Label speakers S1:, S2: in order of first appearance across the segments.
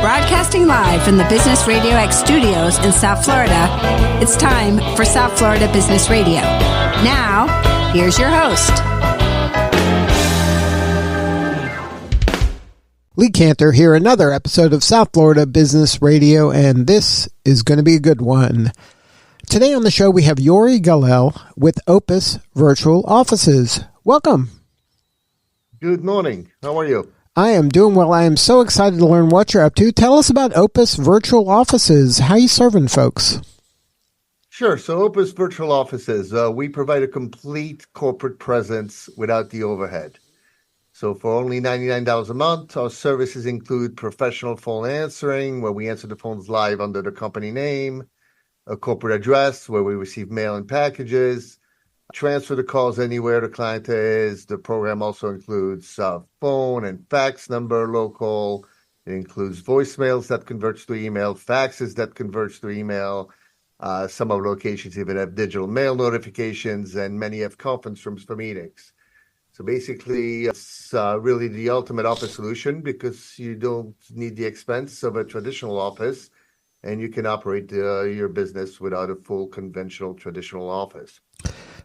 S1: Broadcasting live from the Business RadioX studios in South Florida, it's time for South Florida Business Radio. Now, here's your host.
S2: Lee Cantor here, another episode of South Florida Business Radio, and this is going to be a good one. Today on the show, we have Yori Galel with Opus Virtual Offices. Welcome.
S3: Good morning. How are you?
S2: I am doing well. I am so excited to learn what you're up to. Tell us about Opus Virtual Offices. How are you serving folks?
S3: Sure. So Opus Virtual Offices, we provide a complete corporate presence without the overhead. So for only $99 a month, our services include professional phone answering, where we answer the phones live under the company name, a corporate address where we receive mail and packages, transfer the calls anywhere the client is. The program also includes phone and fax number local. It includes voicemails that converts to email, faxes that converts to email. Some of the locations even have digital mail notifications, and many have conference rooms for meetings. So basically, it's really the ultimate office solution because you don't need the expense of a traditional office, and you can operate your business without a full conventional traditional office.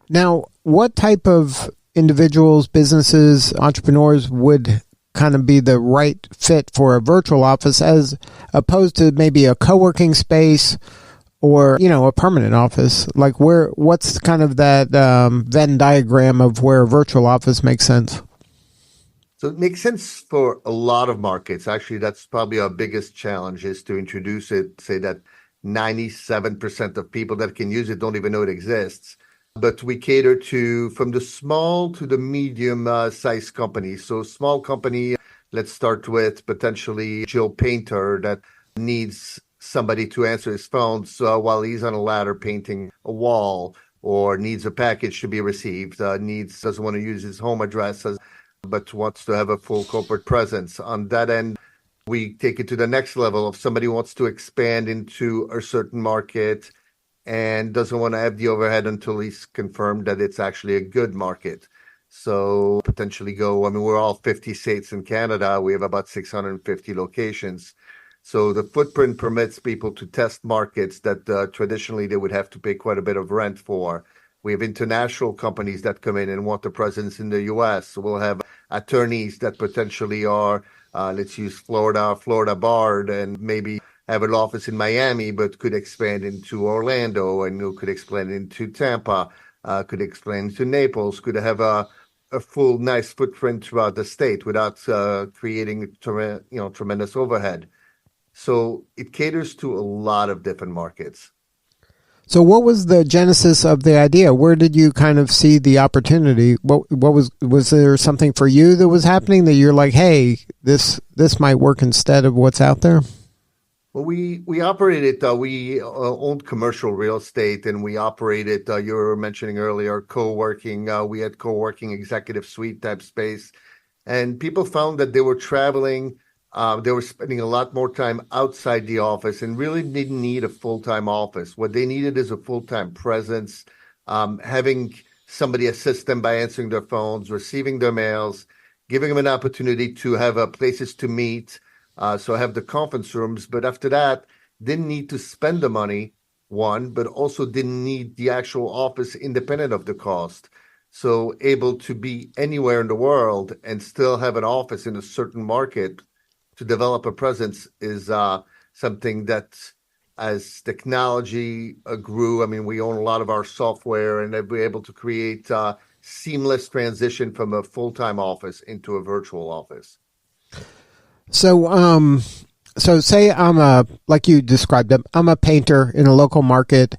S2: Now, what type of individuals, businesses, entrepreneurs would kind of be the right fit for a virtual office as opposed to maybe a co-working space or, a permanent office? Like what's kind of that Venn diagram of where a virtual office makes sense?
S3: So it makes sense for a lot of markets. Actually, that's probably our biggest challenge is to introduce it, say that 97% of people that can use it don't even know it exists. But we cater to from the small to the medium size companies. So small company, let's start with potentially Joe Painter that needs somebody to answer his phone while he's on a ladder painting a wall, or needs a package to be received, doesn't want to use his home address, but wants to have a full corporate presence. On that end, we take it to the next level. If somebody wants to expand into a certain market and doesn't want to have the overhead until he's confirmed that it's actually a good market. So potentially we're all 50 states in Canada. We have about 650 locations. So the footprint permits people to test markets that traditionally they would have to pay quite a bit of rent for. We have international companies that come in and want a presence in the U.S. So we'll have attorneys that potentially are, let's use Florida barred, and maybe have an office in Miami, but could expand into Orlando, and could expand into Tampa, could expand into Naples, could have a full nice footprint throughout the state without creating tremendous overhead. So it caters to a lot of different markets.
S2: So what was the genesis of the idea? Where did you kind of see the opportunity? What was there something for you that was happening that you're like, hey, this might work instead of what's out there?
S3: Well, we operated, we owned commercial real estate, and we operated, you were mentioning earlier, co-working. We had co-working executive suite type space, and people found that they were traveling. They were spending a lot more time outside the office and really didn't need a full-time office. What they needed is a full-time presence, having somebody assist them by answering their phones, receiving their mails, giving them an opportunity to have places to meet, so have the conference rooms. But after that, didn't need to spend the money, one, but also didn't need the actual office independent of the cost. So able to be anywhere in the world and still have an office in a certain market to develop a presence is something that, as technology grew, we own a lot of our software, and we're able to create a seamless transition from a full-time office into a virtual office.
S2: So say like you described it, I'm a painter in a local market,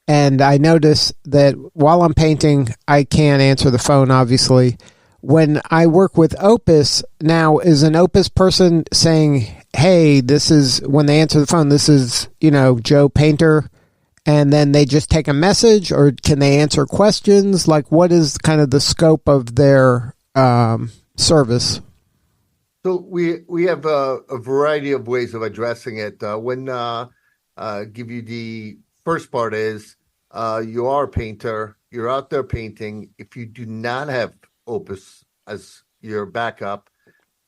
S2: and I notice that while I'm painting, I can't answer the phone, obviously. When I work with Opus now, is an Opus person saying, hey, this is, when they answer the phone, this is, Joe Painter, and then they just take a message, or can they answer questions? Like, what is kind of the scope of their service?
S3: So we have a variety of ways of addressing it. Give you the first part is, you are a painter, you're out there painting. If you do not have Opus as your backup,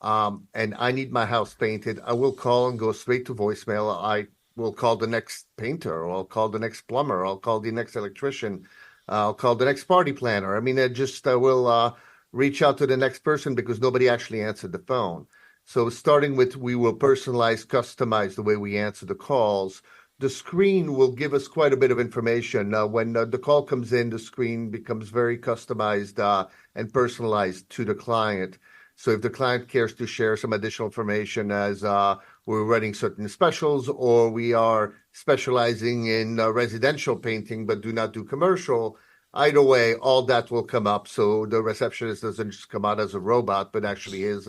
S3: and I need my house painted, I will call and go straight to voicemail. I will call the next painter, or I'll call the next plumber, or I'll call the next electrician, I'll call the next party planner. I mean, I will reach out to the next person because nobody actually answered the phone. So starting with, we will personalize, customize the way we answer the calls. The screen will give us quite a bit of information. When the call comes in, the screen becomes very customized and personalized to the client. So if the client cares to share some additional information, as we're running certain specials, or we are specializing in residential painting but do not do commercial, either way, all that will come up. So the receptionist doesn't just come out as a robot, but actually is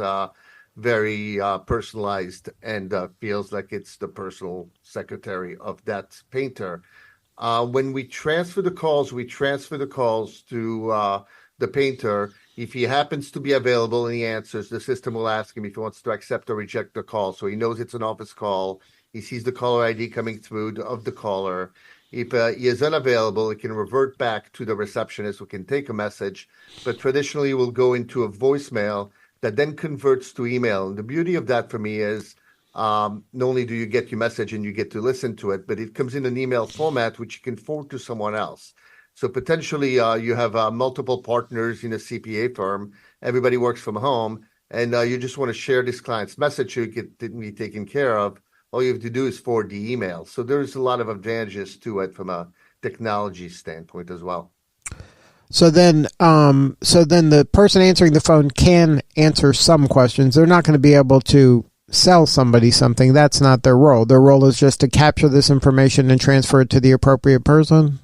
S3: very personalized and feels like it's the personal secretary of that painter. When we transfer the calls to the painter. If he happens to be available and he answers, the system will ask him if he wants to accept or reject the call. So he knows it's an office call. He sees the caller ID coming through of the caller. If he is unavailable, it can revert back to the receptionist who can take a message. But traditionally, we'll go into a voicemail that then converts to email. And the beauty of that for me is not only do you get your message and you get to listen to it, but it comes in an email format which you can forward to someone else. So potentially you have multiple partners in a CPA firm. Everybody works from home, and you just want to share this client's message so you get it be taken care of. All you have to do is forward the email. So there's a lot of advantages to it from a technology standpoint as well.
S2: So then the person answering the phone can answer some questions. They're not going to be able to sell somebody something. That's not their role. Their role is just to capture this information and transfer it to the appropriate person.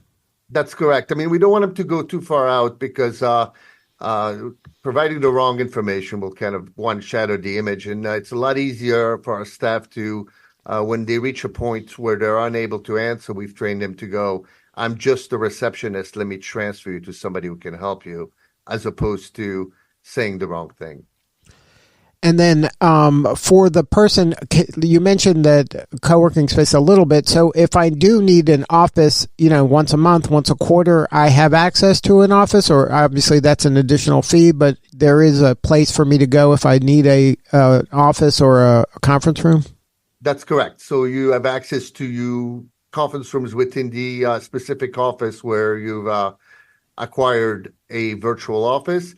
S3: That's correct. I mean, we don't want them to go too far out because providing the wrong information will kind of, one, shatter the image. And it's a lot easier for our staff to, when they reach a point where they're unable to answer, we've trained them to go, I'm just a receptionist. Let me transfer you to somebody who can help you, as opposed to saying the wrong thing.
S2: And then for the person, you mentioned that co-working space a little bit. So if I do need an office, once a month, once a quarter, I have access to an office, or obviously that's an additional fee, but there is a place for me to go if I need a office or a conference room?
S3: That's correct. So you have access to conference rooms within the specific office where you've acquired a virtual office.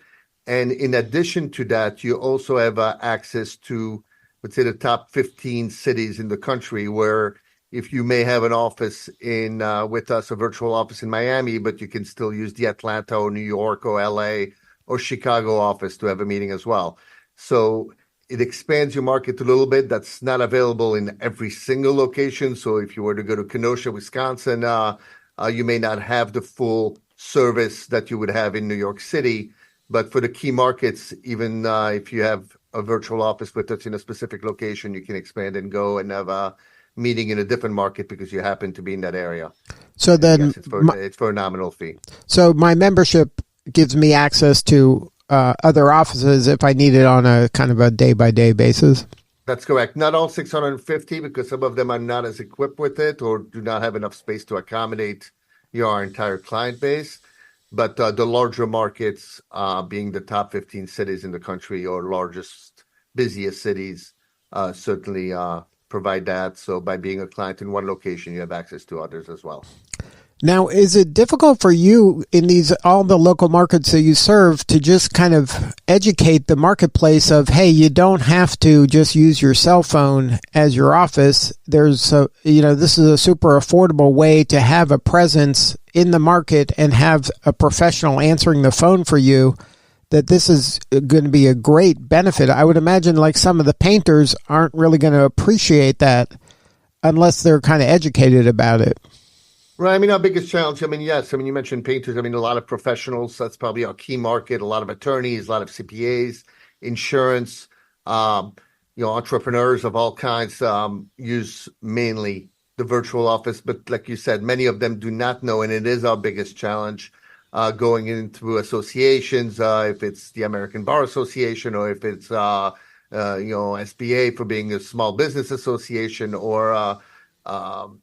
S3: And in addition to that, you also have access to, let's say, the top 15 cities in the country, where if you may have an office with us, a virtual office in Miami, but you can still use the Atlanta or New York or LA or Chicago office to have a meeting as well. So it expands your market a little bit. That's not available in every single location. So if you were to go to Kenosha, Wisconsin, you may not have the full service that you would have in New York City. But for the key markets, even if you have a virtual office with us in a specific location, you can expand and go and have a meeting in a different market because you happen to be in that area.
S2: So then
S3: yes, it's for a nominal fee. So
S2: my membership gives me access to other offices if I need it on a kind of a day-by-day basis?
S3: That's correct. Not all 650, because some of them are not as equipped with it or do not have enough space to accommodate our entire client base. But the larger markets, being the top 15 cities in the country or largest, busiest cities, certainly provide that. So by being a client in one location, you have access to others as well.
S2: Now, is it difficult for you in all the local markets that you serve to just kind of educate the marketplace of, hey, you don't have to just use your cell phone as your office. This is a super affordable way to have a presence in the market and have a professional answering the phone for you, that this is going to be a great benefit. I would imagine like some of the painters aren't really going to appreciate that unless they're kind of educated about it.
S3: Right. I mean, our biggest challenge, yes. You mentioned painters. A lot of professionals. That's probably our key market. A lot of attorneys, a lot of CPAs, insurance, entrepreneurs of all kinds use mainly the virtual office. But like you said, many of them do not know. And it is our biggest challenge going into associations, if it's the American Bar Association or if it's, SBA for being a small business association, or a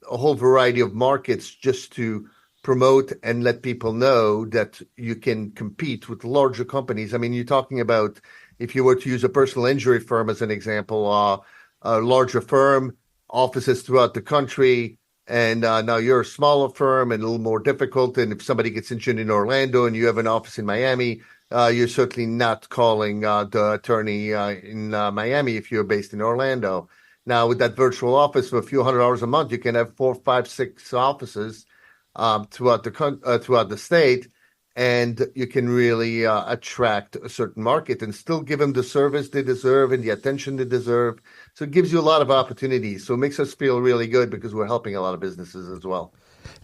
S3: whole variety of markets, just to promote and let people know that you can compete with larger companies. You're talking about if you were to use a personal injury firm as an example, a larger firm, offices throughout the country, and now you're a smaller firm and a little more difficult. And if somebody gets injured in Orlando and you have an office in Miami, you're certainly not calling the attorney in Miami if you're based in Orlando. Now, with that virtual office for a few $100s a month, you can have 4, 5, 6 offices throughout the state, and you can really attract a certain market and still give them the service they deserve and the attention they deserve. So it gives you a lot of opportunities. So it makes us feel really good because we're helping a lot of businesses as well.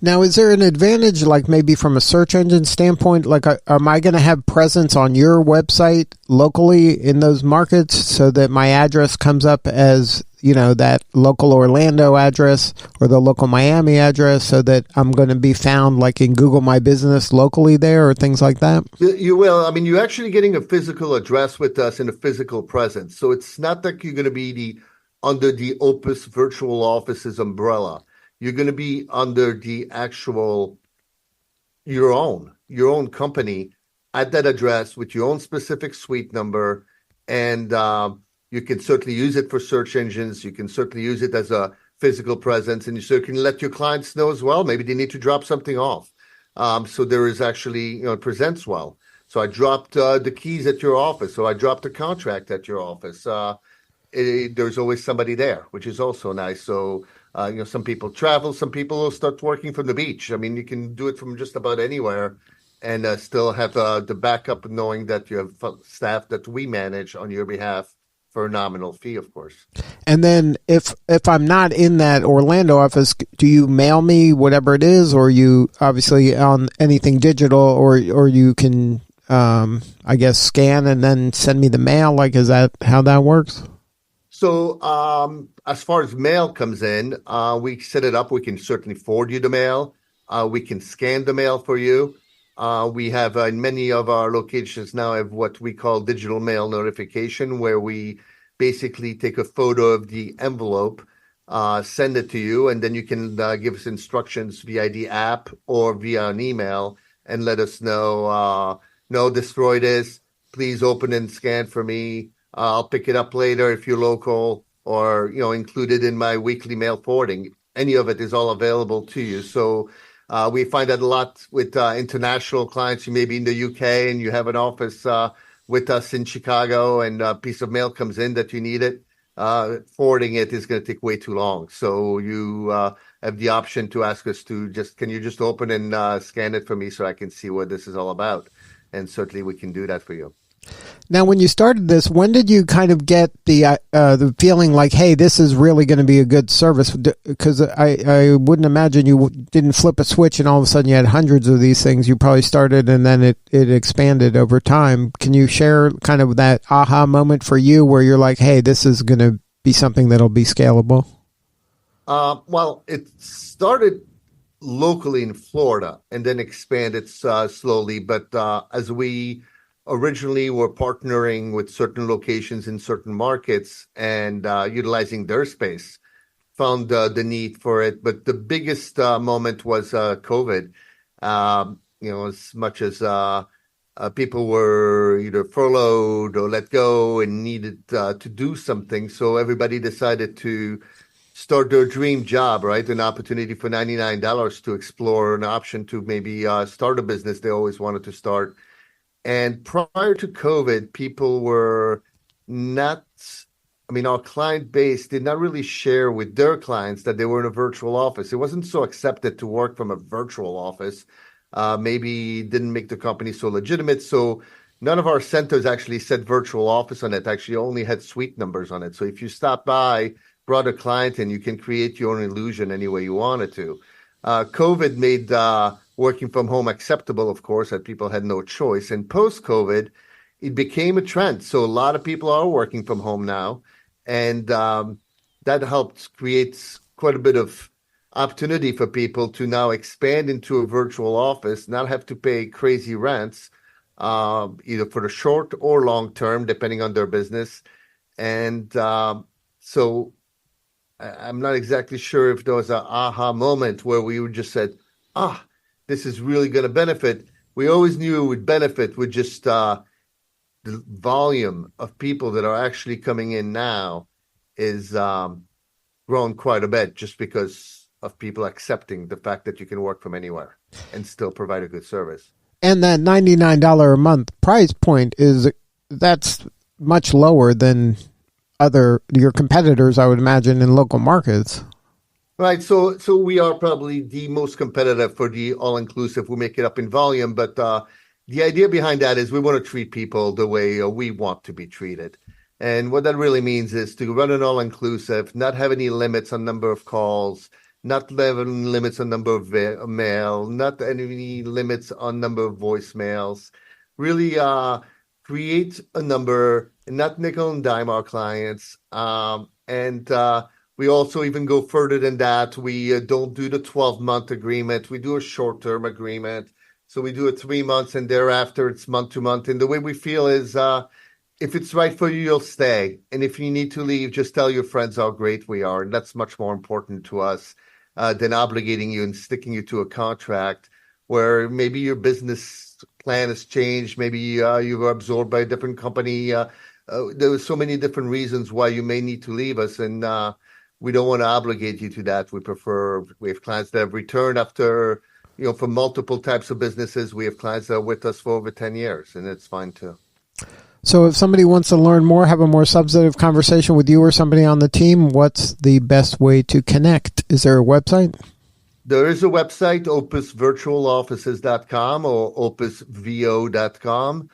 S2: Now, is there an advantage, like maybe from a search engine standpoint? Like, am I going to have presence on your website locally in those markets so that my address comes up as, that local Orlando address or the local Miami address, so that I'm going to be found like in Google My Business locally there or things like that?
S3: You will. I mean, you're actually getting a physical address with us and a physical presence. So it's not that you're going to be under the Opus Virtual Offices umbrella. You're going to be under the actual, your own company at that address with your own specific suite number. And you can certainly use it for search engines. You can certainly use it as a physical presence. And you certainly let your clients know as well. Maybe they need to drop something off. So there is actually, it presents well. So I dropped the keys at your office. So I dropped a contract at your office. There's always somebody there, which is also nice. So, some people travel, some people will start working from the beach. I mean, you can do it from just about anywhere and still have the backup knowing that you have staff that we manage on your behalf for a nominal fee, of course.
S2: And then if I'm not in that Orlando office, do you mail me whatever it is, or you obviously on anything digital, or you can, I guess, scan and then send me the mail? Like, is that how that works?
S3: So as far as mail comes in, we set it up. We can certainly forward you the mail. We can scan the mail for you. We have in many of our locations now have what we call digital mail notification, where we basically take a photo of the envelope, send it to you, and then you can give us instructions via the app or via an email and let us know, no, destroy this. Please open and scan for me. I'll pick it up later if you're local, or, include it in my weekly mail forwarding. Any of it is all available to you. So we find that a lot with international clients. You may be in the UK and you have an office with us in Chicago, and a piece of mail comes in that you need it. Forwarding it is going to take way too long. So you have the option to ask us to can you just open and scan it for me so I can see what this is all about? And certainly we can do that for you.
S2: Now, when you started this, when did you kind of get the feeling like, hey, this is really going to be a good service? Because I wouldn't imagine you didn't flip a switch and all of a sudden you had hundreds of these things. You probably started and then it expanded over time. Can you share kind of that aha moment for you where you're like, hey, this is going to be something that'll be scalable?
S3: Well, it started locally in Florida and then expanded slowly. But as we originally were partnering with certain locations in certain markets and utilizing their space, found the need for it. But the biggest moment was COVID. As much as people were either furloughed or let go and needed to do something. So everybody decided to start their dream job, right? An opportunity for $99 to explore an option to maybe start a business they always wanted to start. And prior to COVID, people were not, our client base did not really share with their clients that they were in a virtual office. It wasn't so accepted to work from a virtual office. Maybe didn't make the company so legitimate. So none of our centers actually said virtual office on it, actually only had suite numbers on it. So if you stop by, brought a client in, you can create your own illusion any way you wanted to. COVID made working from home acceptable, of course, that people had no choice. And post-COVID, it became a trend. So a lot of people are working from home now. And that helped create quite a bit of opportunity for people to now expand into a virtual office, not have to pay crazy rents, either for the short or long term, depending on their business. And so I'm not exactly sure if there was an aha moment where we just said, this is really going to benefit. We always knew it would benefit with just the volume of people that are actually coming in now is grown quite a bit just because of people accepting the fact that you can work from anywhere and still provide a good service.
S2: And that $99 a month price point that's much lower than your competitors, I would imagine, in local markets.
S3: Right. So we are probably the most competitive for the all-inclusive. We make it up in volume, but the idea behind that is we want to treat people the way we want to be treated. And what that really means is to run an all-inclusive, not have any limits on number of calls, not having limits on number of mail, not any limits on number of voicemails. Really create a number and not nickel and dime our clients. And we also even go further than that. We don't do the 12-month agreement. We do a short-term agreement. So we do it 3 months, and thereafter it's month to month. And the way we feel is if it's right for you, you'll stay. And if you need to leave, just tell your friends how great we are. And that's much more important to us than obligating you and sticking you to a contract where maybe your business plan has changed. Maybe you were absorbed by a different company. There were so many different reasons why you may need to leave us. And we don't want to obligate you to that. We have clients that have returned after, for multiple types of businesses. We have clients that are with us for over 10 years, and it's fine too.
S2: So if somebody wants to learn more, have a more substantive conversation with you or somebody on the team, what's the best way to connect? Is there a website?
S3: There is a website, opusvirtualoffices.com or opusvo.com.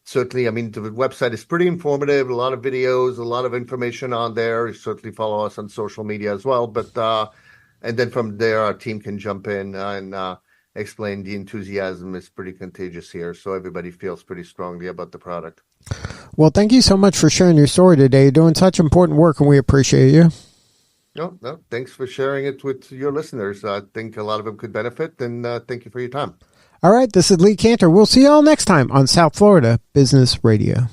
S3: Certainly, the website is pretty informative, a lot of videos, a lot of information on there. You certainly follow us on social media as well. But and then from there, our team can jump in and explain. The enthusiasm is pretty contagious here, so everybody feels pretty strongly about the product.
S2: Well, thank you so much for sharing your story today. You're doing such important work, and we appreciate you.
S3: No, thanks for sharing it with your listeners. I think a lot of them could benefit, and thank you for your time.
S2: All right, this is Lee Cantor. We'll see you all next time on South Florida Business Radio.